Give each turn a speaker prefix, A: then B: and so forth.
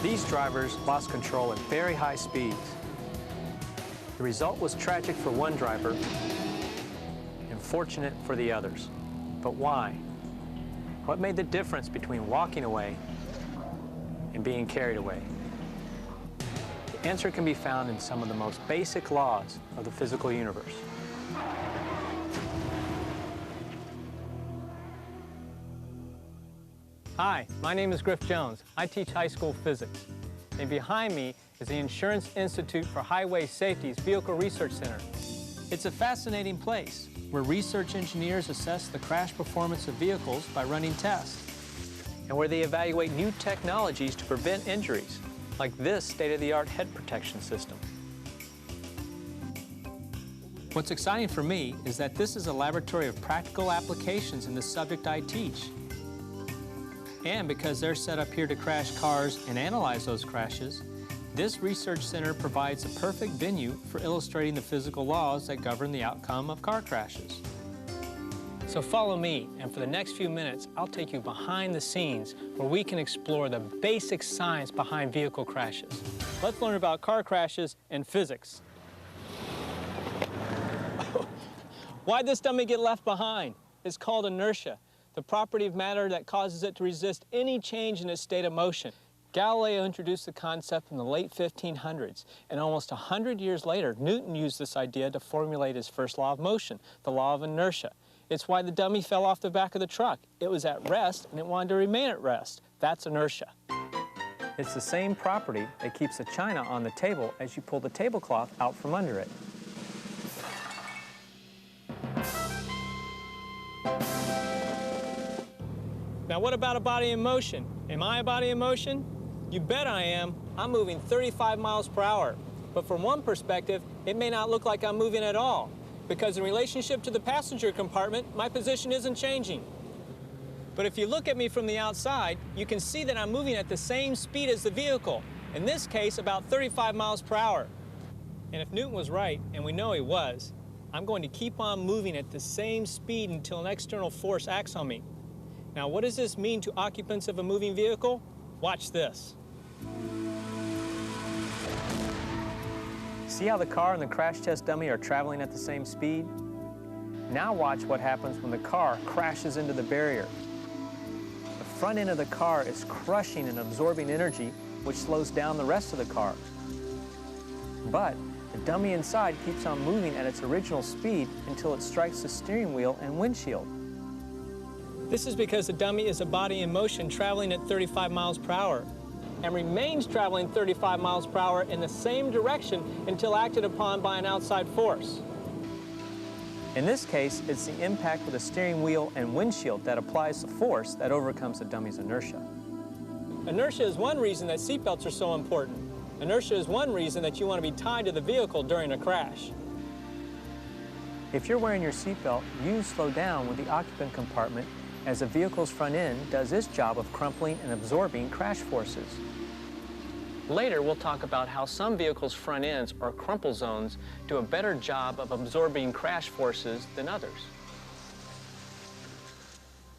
A: These drivers lost control at very high speeds. The result was tragic for one driver and fortunate for the others. But why? What made the difference between walking away and being carried away? The answer can be found in some of the most basic laws of the physical universe. Hi, my name is Griff Jones. I teach high school physics. And behind me is the Insurance Institute for Highway Safety's Vehicle Research Center. It's a fascinating place where research engineers assess the crash performance of vehicles by running tests, and where they evaluate new technologies to prevent injuries, like this state-of-the-art head protection system. What's exciting for me is that this is a laboratory of practical applications in the subject I teach. And because they're set up here to crash cars and analyze those crashes, this research center provides a perfect venue for illustrating the physical laws that govern the outcome of car crashes. So follow me, and for the next few minutes, I'll take you behind the scenes where we can explore the basic science behind vehicle crashes. Let's learn about car crashes and physics. Why'd this dummy get left behind? It's called inertia, the property of matter that causes it to resist any change in its state of motion. Galileo introduced the concept in the late 1500s, and almost 100 years later, Newton used this idea to formulate his first law of motion, the law of inertia. It's why the dummy fell off the back of the truck. It was at rest, and it wanted to remain at rest. That's inertia. It's the same property that keeps the china on the table as you pull the tablecloth out from under it. Now, what about a body in motion? Am I a body in motion? You bet I am. I'm moving 35 miles per hour. But from one perspective, it may not look like I'm moving at all, because in relationship to the passenger compartment, my position isn't changing. But if you look at me from the outside, you can see that I'm moving at the same speed as the vehicle, in this case, about 35 miles per hour. And if Newton was right, and we know he was, I'm going to keep on moving at the same speed until an external force acts on me. Now, what does this mean to occupants of a moving vehicle? Watch this. See how the car and the crash test dummy are traveling at the same speed? Now watch what happens when the car crashes into the barrier. The front end of the car is crushing and absorbing energy, which slows down the rest of the car. But the dummy inside keeps on moving at its original speed until it strikes the steering wheel and windshield. This is because the dummy is a body in motion traveling at 35 miles per hour and remains traveling 35 miles per hour in the same direction until acted upon by an outside force. In this case, it's the impact with the steering wheel and windshield that applies the force that overcomes the dummy's inertia. Inertia is one reason that seatbelts are so important. Inertia is one reason that you want to be tied to the vehicle during a crash. If you're wearing your seatbelt, you slow down with the occupant compartment as the vehicle's front end does its job of crumpling and absorbing crash forces. Later, we'll talk about how some vehicles' front ends, or crumple zones, do a better job of absorbing crash forces than others.